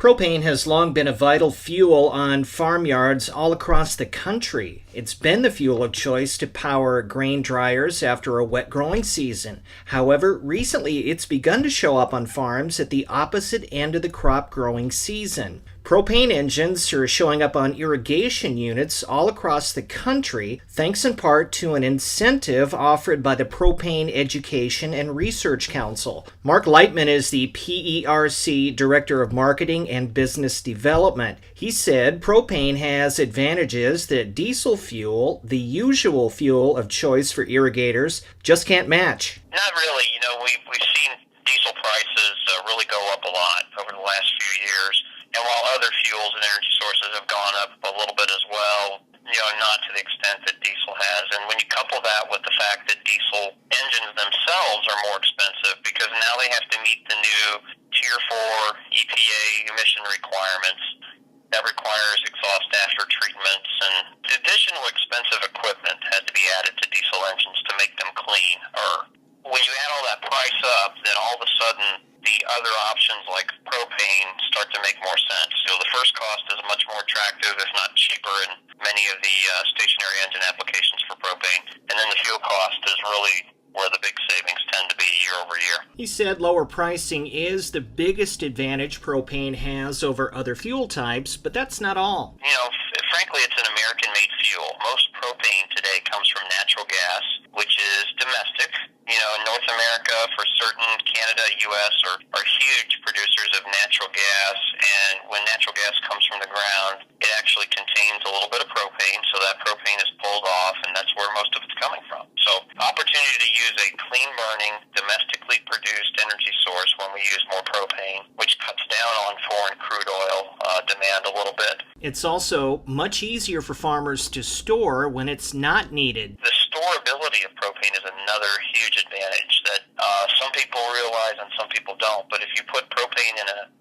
Propane has long been a vital fuel on farmyards all across the country. It's been the fuel of choice to power grain dryers after a wet growing season. However, recently it's begun to show up on farms at the opposite end of the crop growing season. Propane engines are showing up on irrigation units all across the country, thanks in part to an incentive offered by the Propane Education and Research Council. Mark Lightman is the PERC Director of Marketing and Business Development. He said propane has advantages that diesel fuel, the usual fuel of choice for irrigators, just can't match. Not really. We've seen diesel prices really go up a lot over the last few years. And while other fuels and energy sources have gone up a little bit as well, not to the extent that diesel has. And when you couple that with the fact that diesel engines themselves are more expensive because now they have to meet the new Tier 4 EPA emission requirements, that requires exhaust after treatments, and additional expensive equipment had to be added to diesel engines to make them clean. Or when you add all that price up, then all of a sudden the other options like propane start to make more sense. So the first cost is much more attractive, if not cheaper, in many of the stationary engine applications for propane. And then the fuel cost is really where the big savings tend to be year over year. He said lower pricing is the biggest advantage propane has over other fuel types, but that's not all. Frankly, it's an American-made fuel. Most propane today comes from natural gas, which is domestic. In North America, for certain, Canada, U.S. are huge producers of natural gas, and when natural gas comes from the ground, it actually contains a little bit of propane, so that propane is pulled off, and that's where most of it's coming from. So, opportunity to use a clean-burning, domestically produced energy source when we use more propane, which cuts down on foreign crude oil demand a little bit. It's also much easier for farmers to store when it's not needed. The storability of propane is another huge advantage that some people realize and some people don't. But if you put propane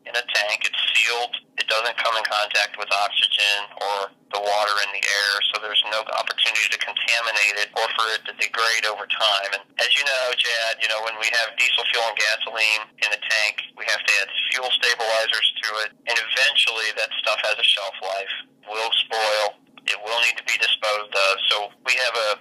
in a tank, it's sealed. It doesn't come in contact with oxygen or the water in the air, so there's no opportunity to contaminate it or for it to degrade over time. And as you know, Chad, when we have diesel fuel and gasoline in a tank, we have to add fuel stabilizers to it, and eventually that stuff has a shelf life, will spoil. It will need to be disposed of. So we have a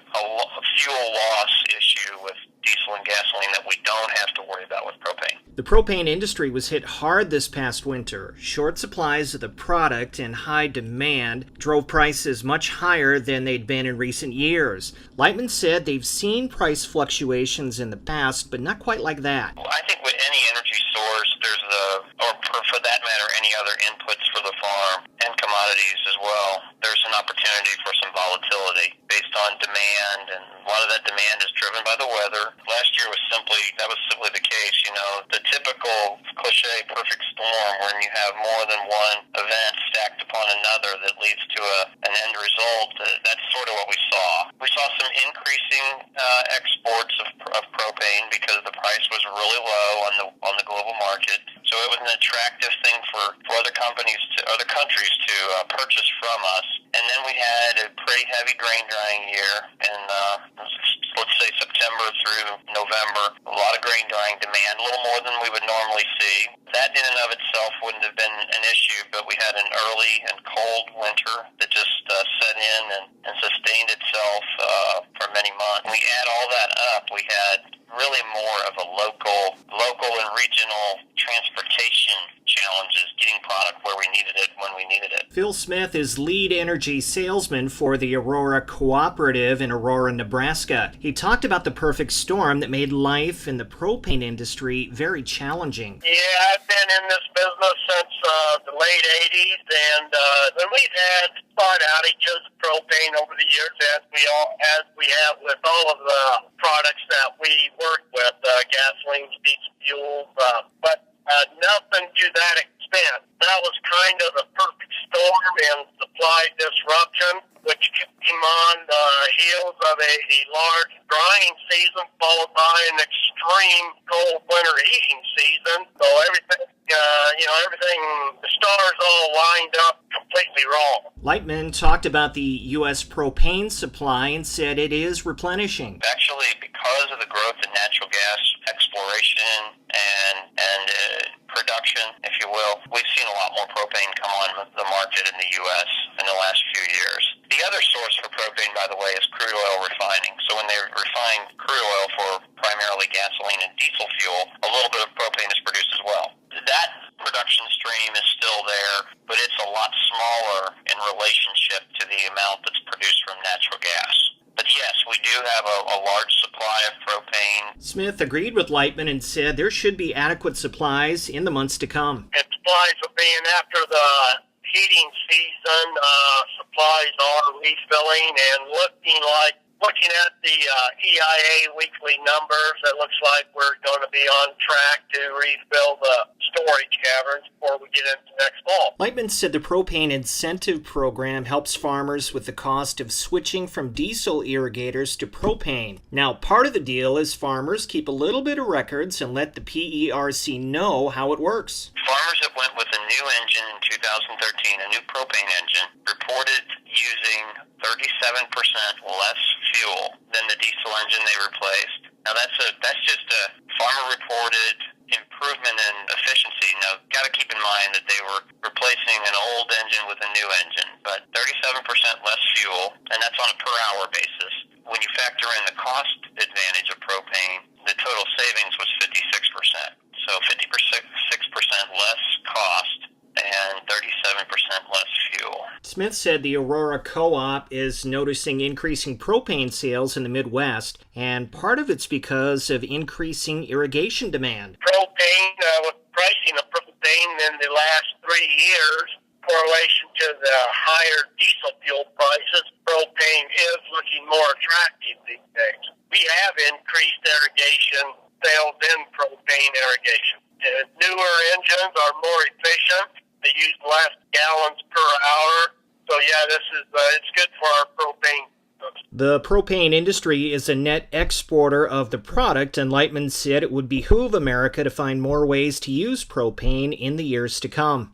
fuel loss issue with diesel and gasoline that we don't have to worry about with propane. The propane industry was hit hard this past winter. Short supplies of the product and high demand drove prices much higher than they'd been in recent years. Lightman said they've seen price fluctuations in the past, but not quite like that. Well, I think with any energy source, or for that matter, any other inputs for the farm and commodities as well, there's an opportunity for some volatility based on demand, and a lot of that demand is driven by the weather. Last year was simply the case. The typical cliche perfect storm when you have more than one event stacked upon another that leads to an end result. That's sort of what we saw. We saw some increasing exports of propane because the price was really low on the global market. So it was an attractive thing for other countries to purchase from us. And then we had a pretty heavy grain drying year in let's say September through November. A lot of grain drying demand, a little more than we would normally see. That in and of itself wouldn't have been an issue, but we had an early and cold winter that just set in and sustained itself for many months. When we add all that up, we had really more of a local and regional transportation challenges, getting product where we needed it when we needed it. Phil Smith is lead energy salesman for the Aurora Cooperative in Aurora, Nebraska. He talked about the perfect storm that made life in the propane industry very challenging. Yeah, I've been in this business since the late 80s, and we've had spot outages of propane over the years, as we have with all of the products that we work with, gasoline, diesel fuels, but nothing to that extent. That was kind of the perfect storm and supply disruption, which came on the heels of a large drying season followed by an extreme cold winter heating season. So everything, the stars all lined up completely wrong. Lightman talked about the U.S. propane supply and said it is replenishing. Actually, because of the growth in natural gas exploration and production, if you will, we've seen a lot more propane have a large supply of propane. Smith agreed with Lightman and said there should be adequate supplies in the months to come. And supplies are being after the heating season. Supplies are refilling and looking at the EIA weekly numbers, it looks like we're going to be on track to refill the storage caverns before we get into next fall. Lightman said the propane incentive program helps farmers with the cost of switching from diesel irrigators to propane. Now, part of the deal is farmers keep a little bit of records and let the PERC know how it works. Farmers that went with a new engine in 2013, a new propane engine, reported using 37% less fuel than the diesel engine they replaced. Now that's just a farmer-reported improvement in efficiency. Now, got to keep in mind that they were replacing an old engine with a new engine, but 37% less fuel, and that's on a per-hour basis. When you factor in the cost advantage of propane, the total savings was 56%. So 56% less cost and 37% less fuel. Smith said the Aurora Co-op is noticing increasing propane sales in the Midwest, and part of it's because of increasing irrigation demand. Propane, with pricing of propane in the last 3 years, correlation to the higher diesel fuel prices, propane is looking more attractive these days. We have increased irrigation sales in propane irrigation. Newer engines are more efficient. They use less gallons per hour. So yeah, it's good for our propane. The propane industry is a net exporter of the product, and Lightman said it would behoove America to find more ways to use propane in the years to come.